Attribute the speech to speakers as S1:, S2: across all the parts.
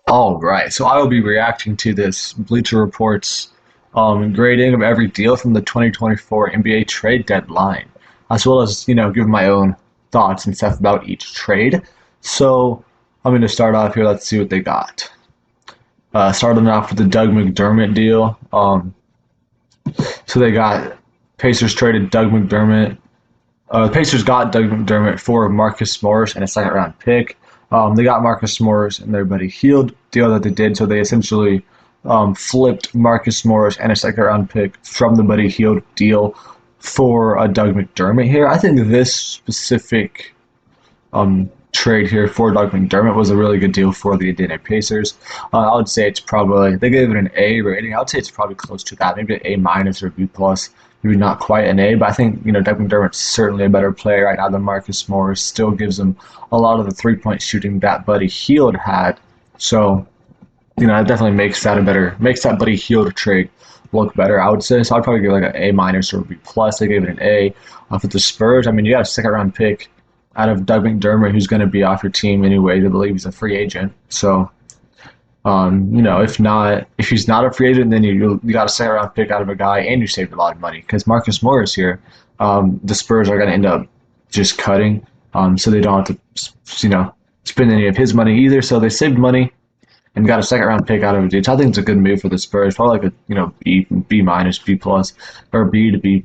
S1: All right, so I will be reacting to this Bleacher Report's grading of every deal from the 2024 NBA trade deadline, as well as give my own thoughts and stuff about each trade. So I'm going to start off here. Let's see what they got. Starting off with the Doug McDermott deal. So they got Pacers traded Doug McDermott. The Pacers got Doug McDermott for Marcus Morris and a second round pick. They got Marcus Morris and their Buddy Hield deal that they did. So they essentially flipped Marcus Morris and a second round pick from the Buddy Hield deal for Doug McDermott here. I think this specific trade here for Doug McDermott was a really good deal for the Indiana Pacers. I would say it's probably, they gave it an A rating. I would say it's probably close to that, maybe an A minus or B plus, maybe not quite an A, but I think, Doug McDermott's certainly a better player right now than Marcus Morris. Still gives him a lot of the three-point shooting that Buddy Hield had. So, it definitely makes that Buddy Hield trade look better, I would say. So I'd probably give like an A minus or a B plus. They gave it an A. For the Spurs, I mean, you got a second round pick out of Doug McDermott, who's going to be off your team anyway. I believe he's a free agent. So, if he's not a free agent, then you got a second round pick out of a guy, and you saved a lot of money because Marcus Morris here, the Spurs are going to end up just cutting, so they don't have to, spend any of his money either. So they saved money and got a second round pick out of it. So I think it's a good move for the Spurs. Probably like a B minus, B plus, or B to B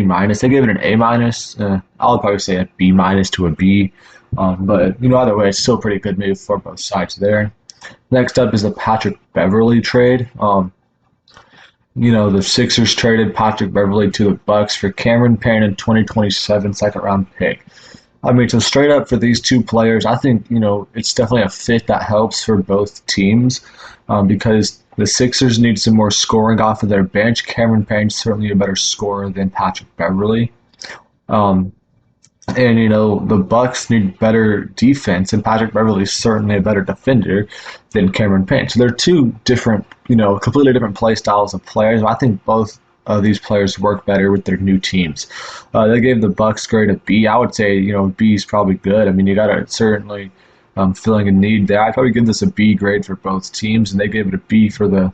S1: minus. They gave it an A minus. I would probably say a B minus to a B. But either way, it's still a pretty good move for both sides there. Next up is the Patrick Beverley trade. The Sixers traded Patrick Beverley to the Bucks for Cameron Payne and 2027 second round pick. I mean, so straight up for these two players, I think, it's definitely a fit that helps for both teams because the Sixers need some more scoring off of their bench. Cameron Payne's certainly a better scorer than Patrick Beverley. And, the Bucks need better defense, and Patrick Beverley is certainly a better defender than Cameron Payne. So they're two different, completely different play styles of players. I think both these players work better with their new teams. They gave the Bucks grade a B. I would say, B is probably good. I mean, you got to certainly filling a need there. I'd probably give this a B grade for both teams, and they gave it a B for the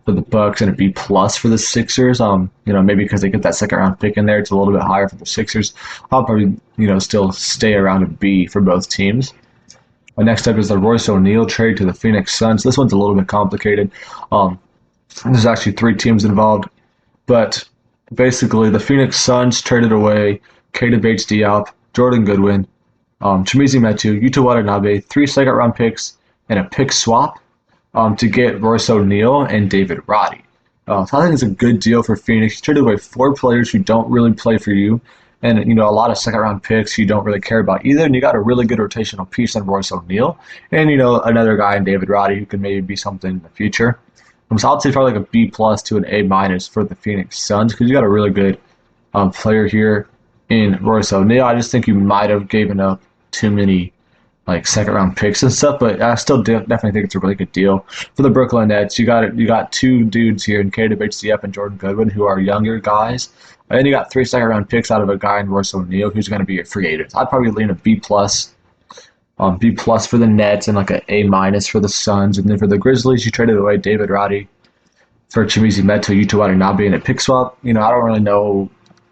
S1: Bucks and a B plus for the Sixers. Maybe because they get that second round pick in there, it's a little bit higher for the Sixers. I'll probably, still stay around a B for both teams. Next up is the Royce O'Neal trade to the Phoenix Suns. This one's a little bit complicated. There's actually three teams involved. But basically, the Phoenix Suns traded away Keita Bates-Diop, Jordan Goodwin, Chimezie Metu, Yuta Watanabe, 3 second-round picks, and a pick swap to get Royce O'Neal and David Roddy. So I think it's a good deal for Phoenix. You traded away 4 players who don't really play for you, and a lot of second-round picks you don't really care about either. And you got a really good rotational piece in Royce O'Neal, and another guy in David Roddy who can maybe be something in the future. So I'd say probably like a B plus to an A minus for the Phoenix Suns because you got a really good player here in Royce O'Neal. I just think you might have given up too many second round picks and stuff, but I still definitely think it's a really good deal for the Brooklyn Nets. You got 2 dudes here in Keita Bates-Diop and Jordan Goodwin who are younger guys, and then you got 3 second round picks out of a guy in Royce O'Neal who's going to be a free agent. I'd probably lean a B plus. B plus for the Nets and like an A minus for the Suns. And then for the Grizzlies, you traded away David Roddy for Chimezie Metu, Yuta Watanabe, and a pick swap. I don't really know.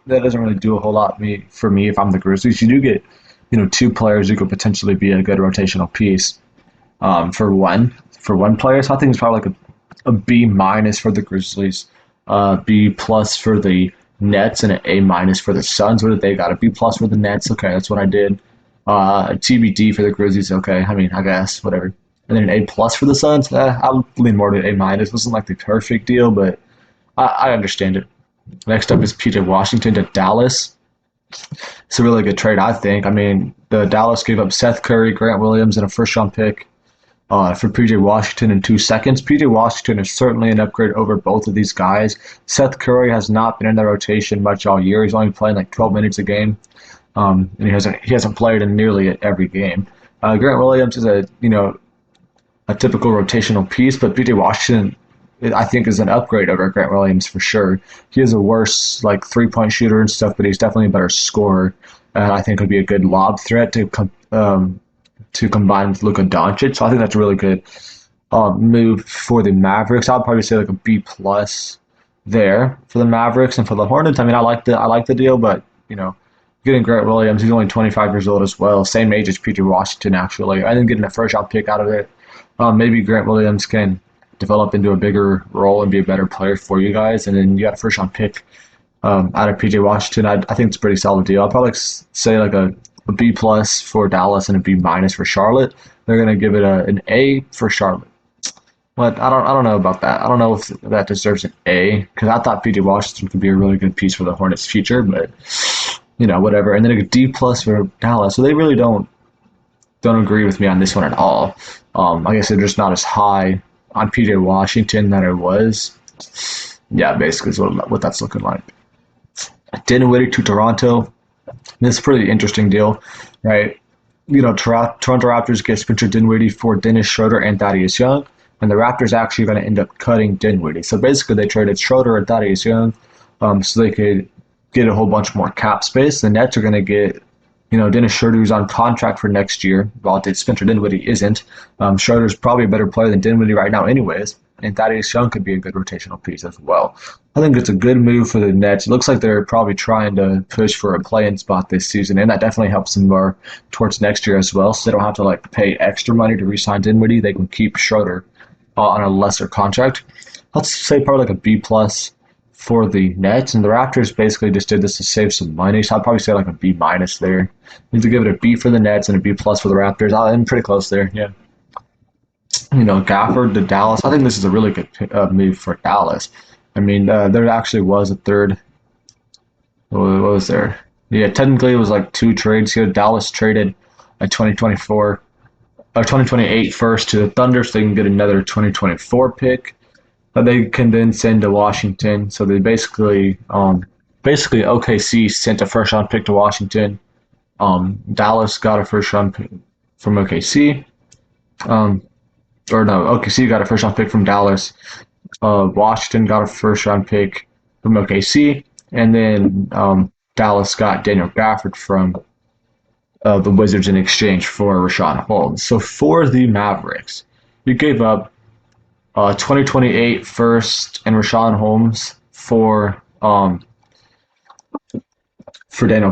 S1: That doesn't really do a whole lot for me if I'm the Grizzlies. You do get, 2 players who could potentially be a good rotational piece for one player. So I think it's probably like a B minus for the Grizzlies, B plus for the Nets, and an A minus for the Suns. What did they got? A B plus for the Nets. Okay, that's what I did. A TBD for the Grizzlies. Okay, I mean, I guess whatever. And then an A plus for the Suns. I'll lean more to A minus. It wasn't like the perfect deal, but I understand it. Next up is PJ Washington to Dallas. It's a really good trade, I think. I mean, the Dallas gave up Seth Curry, Grant Williams, and a first-round pick for PJ Washington in 2 seconds. PJ Washington is certainly an upgrade over both of these guys. Seth Curry has not been in the rotation much all year. He's only playing like 12 minutes a game. And he hasn't played in nearly every game. Grant Williams is a typical rotational piece, but PJ Washington I think is an upgrade over Grant Williams for sure. He is a worse 3-point shooter and stuff, but he's definitely a better scorer. And I think would be a good lob threat to combine with Luka Doncic. So I think that's a really good move for the Mavericks. I'd probably say like a B plus there for the Mavericks. And for the Hornets, I mean, I like the deal, but getting Grant Williams, he's only 25 years old as well, same age as PJ Washington actually. I think getting a first round pick out of it, maybe Grant Williams can develop into a bigger role and be a better player for you guys. And then you got a first round pick out of PJ Washington. I think it's a pretty solid deal. I'll probably say like a B plus for Dallas and a B minus for Charlotte. They're gonna give it an A for Charlotte. But I don't know about that. I don't know if that deserves an A because I thought PJ Washington could be a really good piece for the Hornets' future, but whatever. And then a D plus for Dallas. So they really don't agree with me on this one at all. I guess they're just not as high on PJ Washington that it was. Yeah, basically is what that's looking like. Dinwiddie to Toronto. This is a pretty interesting deal, right? Toronto Raptors get Spencer Dinwiddie for Dennis Schroeder and Thaddeus Young, and the Raptors actually are going to end up cutting Dinwiddie. So basically, they traded Schroeder and Thaddeus Young, so they could get a whole bunch more cap space. The Nets are going to get, Dennis Schroeder, who's on contract for next year, while Spencer Dinwiddie isn't. Schroeder's probably a better player than Dinwiddie right now, anyways. And Thaddeus Young could be a good rotational piece as well. I think it's a good move for the Nets. It looks like they're probably trying to push for a play-in spot this season, and that definitely helps them more towards next year as well. So they don't have to pay extra money to re-sign Dinwiddie. They can keep Schroeder on a lesser contract. Let's say probably like a B plus for the Nets, and the Raptors basically just did this to save some money. So I'd probably say like a B minus there. Need to give it a B for the Nets and a B plus for the Raptors. I'm pretty close there. Yeah. Gafford to Dallas. I think this is a really good move for Dallas. I mean, there actually was a third. What was there? Yeah, technically it was like two trades here. Dallas traded a 2024 or 2028 first to the Thunder, so they can get another 2024 pick that they can then send to Washington. So they basically OKC sent a first round pick to Washington. Dallas got a first round pick from OKC. OKC got a first round pick from Dallas. Washington got a first round pick from OKC, and then Dallas got Daniel Gafford from the Wizards in exchange for Richaun Holmes. So for the Mavericks, you gave up 2028 first and Richaun Holmes for Daniel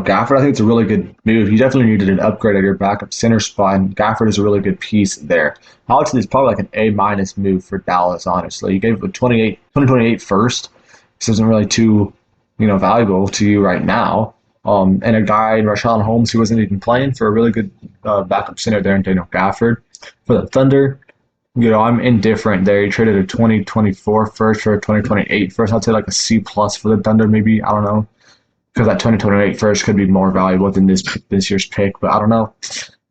S1: Gafford. I think it's a really good move. You definitely needed an upgrade at your backup center spot, and Gafford is a really good piece there. I would say it's probably like an A minus move for Dallas, honestly. You gave a 2028 first. This isn't really too, valuable to you right now. And a guy in Richaun Holmes who wasn't even playing for a really good backup center there in Daniel Gafford. For the Thunder, I'm indifferent there. You traded a 2024 first for a 2028 first. I'd say like a C plus for the Thunder, maybe. I don't know. Because that 2028 first could be more valuable than this year's pick, but I don't know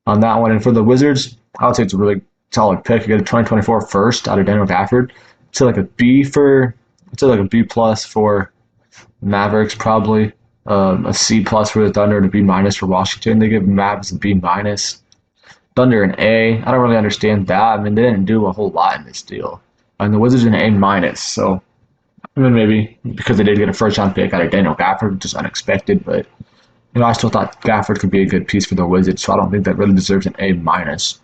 S1: on that one. And for the Wizards, I would say it's a really solid pick. You get a 2024 first out of Daniel Gafford. It's like a B plus for Mavericks, probably a C plus for the Thunder, and a B minus for Washington. They give Mavs a B minus. Thunder an A. I don't really understand that. I mean, they didn't do a whole lot in this deal. And the Wizards an A minus. So maybe because they did get a first round pick out of Daniel Gafford, which is unexpected, but I still thought Gafford could be a good piece for the Wizards, so I don't think that really deserves an A minus.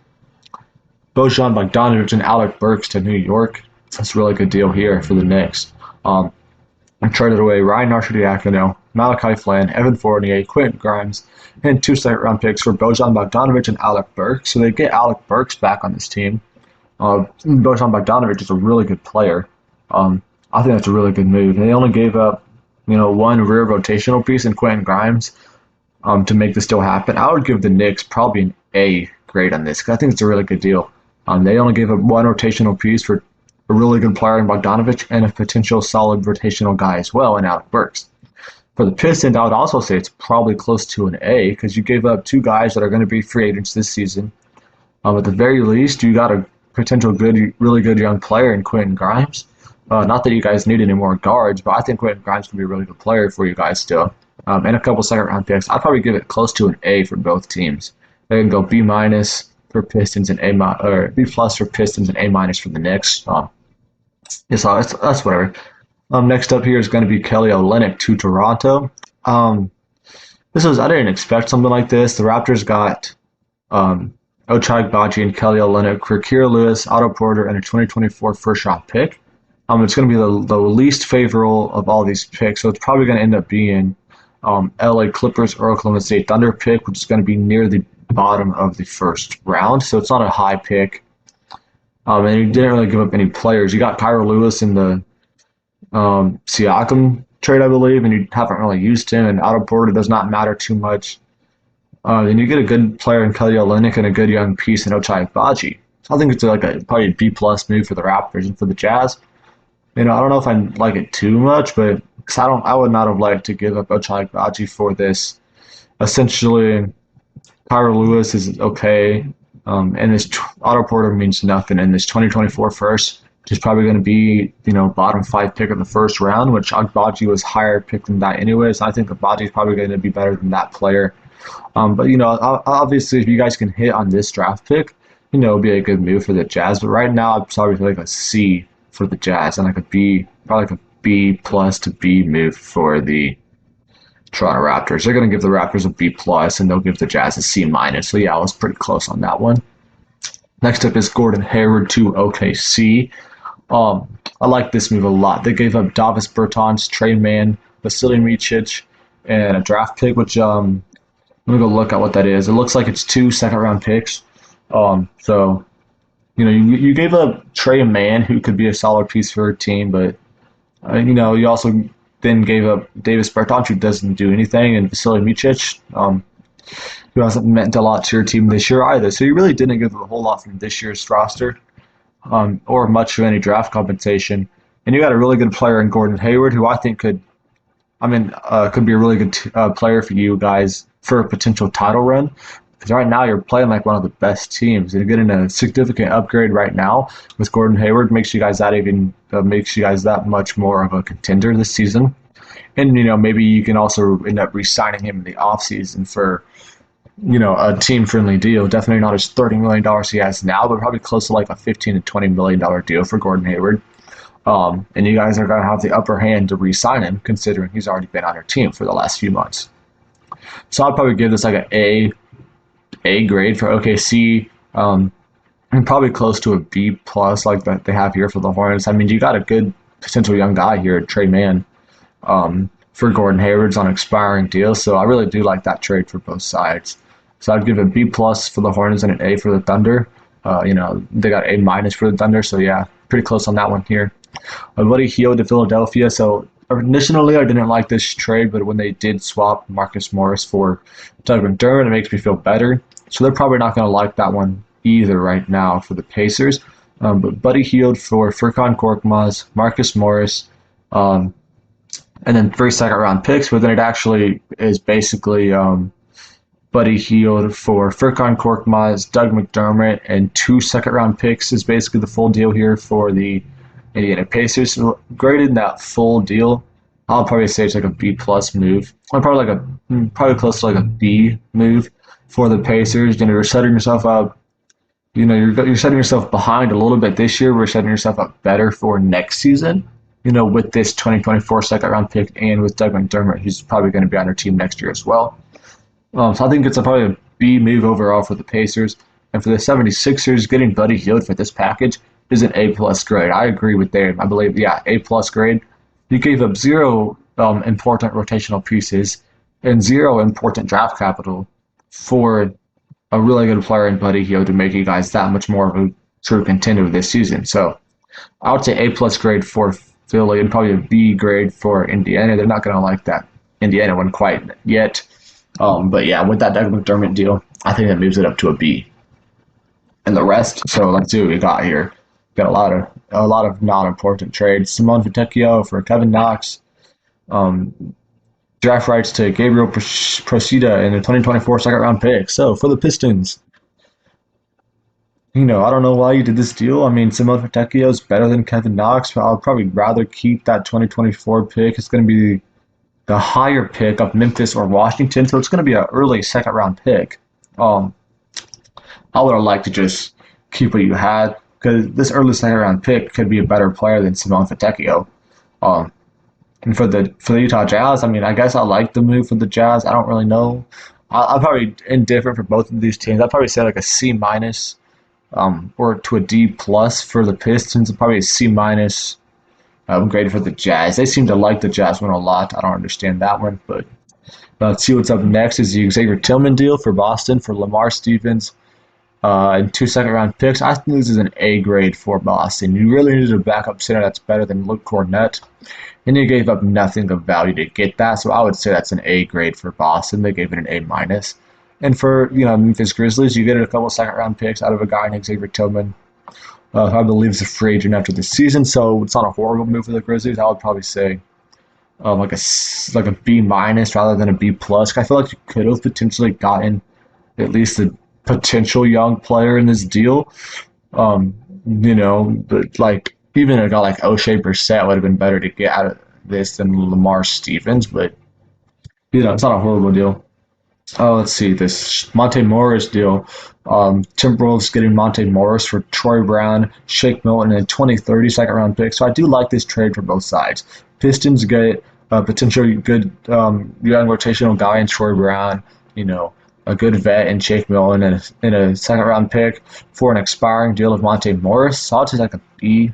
S1: Bojan Bogdanovic and Alec Burks to New York. That's a really good deal here for the Knicks. I traded away Ryan Arcidiacono, Malachi Flynn, Evan Fournier, Quentin Grimes, and 2 second-round picks for Bojan Bogdanovic and Alec Burks. So they get Alec Burks back on this team. Bojan Bogdanovic is a really good player. I think that's a really good move. They only gave up, one rear rotational piece in Quentin Grimes to make this deal happen. I would give the Knicks probably an A grade on this because I think it's a really good deal. They only gave up one rotational piece for a really good player in Bogdanovic and a potential solid rotational guy as well in Alec Burks. For the Pistons, I would also say it's probably close to an A because you gave up 2 guys that are going to be free agents this season. At the very least, you got a potential really good young player in Quentin Grimes. Not that you guys need any more guards, but I think Quentin Grimes can be a really good player for you guys still. And a couple second-round picks. I'd probably give it close to an A for both teams. They can go B minus for Pistons and or B plus for Pistons and A minus for the Knicks. So that's whatever. Next up here is going to be Kelly Olynyk to Toronto. I didn't expect something like this. The Raptors got Ochai Agbaji and Kelly Olynyk for Kira Lewis, Otto Porter, and a 2024 first-round pick. It's going to be the least favorable of all these picks, so it's probably going to end up being LA Clippers or Oklahoma State Thunder pick, which is going to be near the bottom of the first round. So it's not a high pick. And you didn't really give up any players. You got Kira Lewis in the Siakam trade, I believe, and you haven't really used him. And Otto Porter does not matter too much. Then you get a good player in Kelly Olynyk and a good young piece in Ochai Agbaji. So I think it's probably a B plus move for the Raptors and for the Jazz. I don't know if I like it too much, but because I would not have liked to give up Ochai Agbaji for this. Essentially, Kira Lewis is okay, and this Otto Porter means nothing. And this 2024 first, which is probably going to be bottom 5 pick of the first round, which Agbaji was higher pick than that anyways. I think Agbaji is probably going to be better than that player. But obviously, if you guys can hit on this draft pick, it'll be a good move for the Jazz. But right now, I'd probably feel like a C for the Jazz and probably like a B plus to B move for the Toronto Raptors. They're going to give the Raptors a B plus and they'll give the Jazz a C minus. So yeah, I was pretty close on that one. Next up is Gordon Hayward to OKC. I like this move a lot. They gave up Davis Bertans, Trey Mann, Vasilij Micic, and a draft pick, which let me go look at what that is. It looks like it's 2 second-round picks. So you gave up Trey Mann, who could be a solid piece for a team, but you also then gave up Davis Bertans, who doesn't do anything, and Vasilij Micic, who hasn't meant a lot to your team this year either. So you really didn't give up a whole lot from this year's roster, or much of any draft compensation. And you got a really good player in Gordon Hayward, who I think could be a really good player for you guys for a potential title run. Because right now you're playing like one of the best teams, and getting a significant upgrade right now with Gordon Hayward makes you guys that much more of a contender this season. And maybe you can also end up re-signing him in the offseason for a team-friendly deal. Definitely not as $30 million he has now, but probably close to like a $15 to $20 million deal for Gordon Hayward. And you guys are going to have the upper hand to re-sign him, considering he's already been on your team for the last few months. So I'd probably give this like an A grade for OKC, and probably close to a B plus like that they have here for the Hornets. You got a good potential young guy here, Trey Mann, for Gordon Hayward's on an expiring deal. So I really do like that trade for both sides. So I'd give a B plus for the Hornets and an A for the Thunder. They got A minus for the Thunder. So yeah, pretty close on that one here. Buddy Hield to Philadelphia. So initially, I didn't like this trade, but when they did swap Marcus Morris for Doug McDermott, it makes me feel better. So they're probably not going to like that one either right now for the Pacers. But Buddy Hield for Furkan Korkmaz, Marcus Morris, and then 3 second-round picks. But then it actually is basically Buddy Hield for Furkan Korkmaz, Doug McDermott, and 2 second-round picks is basically the full deal here for the Indiana Pacers. So graded that full deal, I'll probably say it's like a B plus move. I'm probably close to like a B move for the Pacers. You're setting yourself up. You're setting yourself behind a little bit this year. We're setting yourself up better for next season. With this 2024 second round pick and with Doug McDermott, who's probably going to be on our team next year as well. So I think it's probably a B move overall for the Pacers. And for the 76ers, getting Buddy Hield for this package is an A plus grade. I agree with Dave. I believe, A plus grade. You gave up 0 important rotational pieces and 0 important draft capital for a really good player in Buddy Hield to make you guys that much more of a true contender this season. So I would say A plus grade for Philly and probably a B grade for Indiana. They're not going to like that Indiana one quite yet. But yeah, with that Doug McDermott deal, I think that moves it up to a B. And the rest, so let's see what we got here. Got a lot of non-important trades. Simone Fontecchio for Kevin Knox. Draft rights to Gabriel Procida in a 2024 second-round pick. So for the Pistons, I don't know why you did this deal. Simone Fontecchio is better than Kevin Knox, but I'll probably rather keep that 2024 pick. It's going to be the higher pick of Memphis or Washington, so it's going to be an early second-round pick. I would have liked to just keep what you had, because this early second-round pick could be a better player than Simone Fontecchio. And for the Utah Jazz, I guess I like the move for the Jazz. I don't really know. I'm probably indifferent for both of these teams. I'd probably say like a C minus, or to a D plus for the Pistons, and probably a C minus grade for the Jazz. They seem to like the Jazz one a lot. I don't understand that one, but let's see what's up next. Is the Xavier Tillman deal for Boston for Lamar Stevens and 2 second-round picks. I think this is an A grade for Boston. You really needed a backup center that's better than Luke Cornett, and you gave up nothing of value to get that. So I would say that's an A grade for Boston. They gave it an A minus. And for Memphis Grizzlies, you get a couple second-round picks out of a guy named Xavier Tillman, who I believe is a free agent after the season. So it's not a horrible move for the Grizzlies. I would probably say like a B minus rather than a B plus. I feel like you could have potentially gotten at least a potential young player in this deal. But like even a guy like O'Shea Brissett would have been better to get out of this than Lamar Stevens. But it's not a horrible deal. Oh, let's see this Monte Morris deal. Timberwolves getting Monte Morris for Troy Brown, Shake Milton, and a 2030 second-round pick. So I do like this trade for both sides. Pistons get a potentially good young rotational guy in Troy Brown, a good vet in Shake Milton, and a second-round pick for an expiring deal of Monte Morris. So I'll take like a B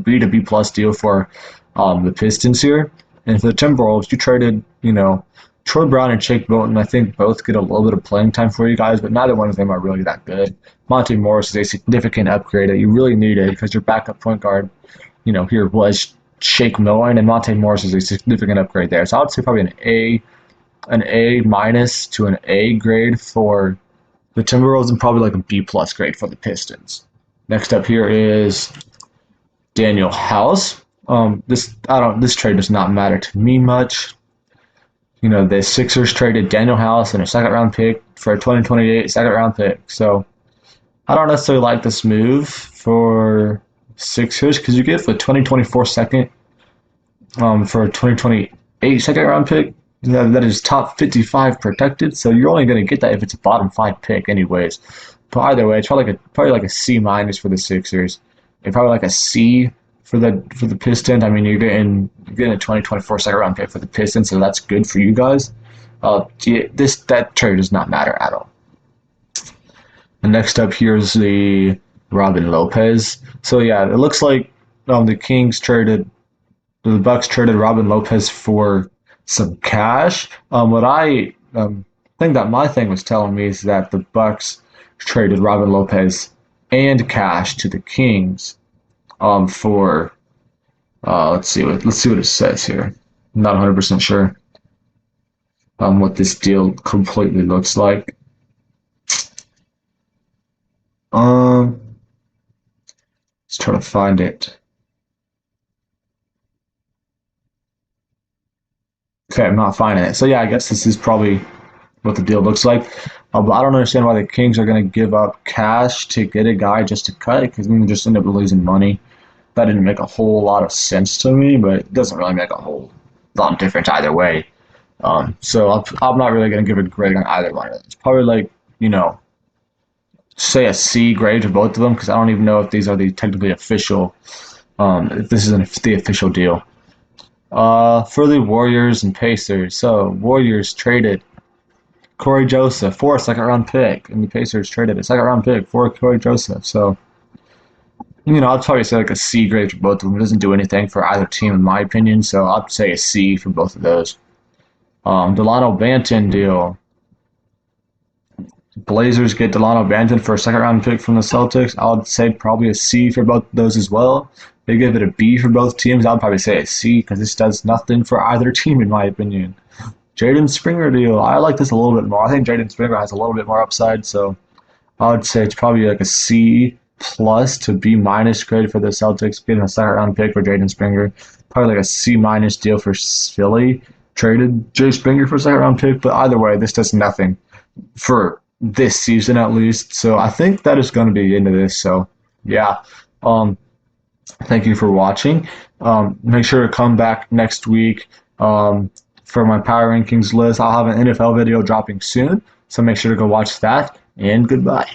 S1: to B plus deal for the Pistons here. And for the Timberwolves, you traded, Troy Brown and Shake Milton, I think both get a little bit of playing time for you guys, but neither one of them are really that good. Monte Morris is a significant upgrade that you really needed because your backup point guard, here was Shake Milton, and Monte Morris is a significant upgrade there. So I would say probably an A minus to an A grade for the Timberwolves, and probably like a B plus grade for the Pistons. Next up here is Daniel House. This trade does not matter to me much. The Sixers traded Daniel House and a second-round pick for a 2028 second-round pick. So I don't necessarily like this move for Sixers because you get the 2024 second for a 2028 second-round pick. That is top 55 protected. So you're only going to get that if it's a bottom 5 pick anyways. But either way, it's probably like a C minus for the Sixers. And probably like a C for the Pistons. I mean, you're getting a 2024 second round pick for the Pistons, so that's good for you guys. That trade does not matter at all. And next up here is the Robin Lopez. So yeah, it looks like the Bucks traded Robin Lopez for some cash. What I think that my thing was telling me is that the Bucks traded Robin Lopez and cash to the Kings. For let's see what it says here. I'm not 100% sure what this deal completely looks like. Let's try to find it. Okay, I'm not finding it. So yeah, I guess this is probably what the deal looks like. But I don't understand why the Kings are going to give up cash to get a guy just to cut it, because then they just end up losing money. That didn't make a whole lot of sense to me, but it doesn't really make a whole lot of difference either way. So I'm not really going to give a grade on either one of them. It's probably like, say a C grade for both of them, because I don't even know if these are the technically official, if this isn't the official deal. For the Warriors and Pacers, so Warriors traded Corey Joseph for a second-round pick, and the Pacers traded a second-round pick for Corey Joseph. So, I'd probably say like a C grade for both of them. It doesn't do anything for either team, in my opinion, so I'd say a C for both of those. Delano Banton deal. Blazers get Delano Banton for a second-round pick from the Celtics. I would say probably a C for both of those as well. They give it a B for both teams. I would probably say a C because this does nothing for either team, in my opinion. Jaden Springer deal. I like this a little bit more. I think Jaden Springer has a little bit more upside, so I would say it's probably like a C plus to B minus grade for the Celtics, getting a second round pick for Jaden Springer. Probably like a C minus deal for Philly. Traded Jay Springer for a second round pick, but either way, this does nothing for this season at least. So I think that is going to be the end of this. So yeah. Thank you for watching. Make sure to come back next week for my power rankings list. I'll have an NFL video dropping soon, so make sure to go watch that, and goodbye.